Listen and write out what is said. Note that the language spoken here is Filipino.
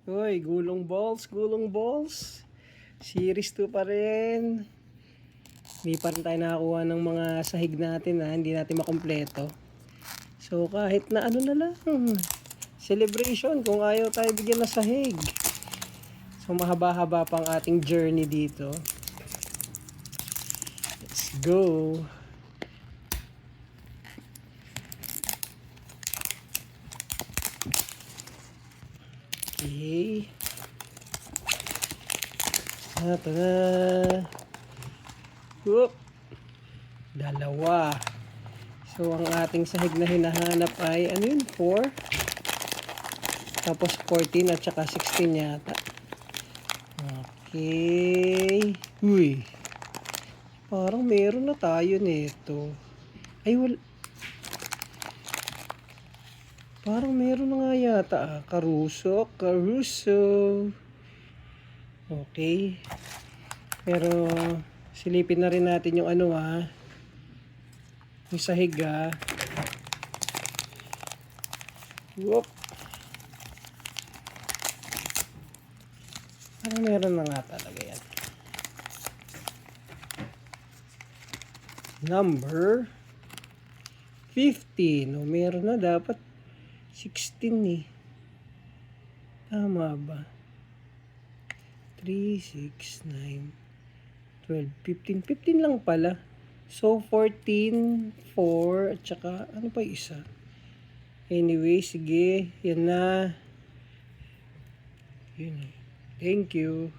Hoy, gulong balls, gulong balls. Series 2 pa rin. Hindi pa rin tayo nakakuha ng mga sahig natin hindi natin makumpleto. So kahit na ano na lang, celebration kung ayaw tayo bigyan ng sahig. So mahaba-haba pang ating journey dito. Let's go. Okay. Ito na. Whoop. Dalawa. So, ang ating sahig na hinahanap ay, ano yun? 4. Tapos 14 at saka 16 yata. Okay. Uy. Parang meron na tayo nito. Ay, wala. Parang meron na nga yata. Caruso. Okay. Pero, silipin na rin natin yung ano yung sahig Whoop. Parang meron na nga talaga yan. Number 15. O, meron na dapat 16 Tama ba? 3, 6, 9, 12, 15. 15 lang pala. So, 14, 4, at saka, ano pa isa? Anyway, sige. Yan na. Yun. Thank you.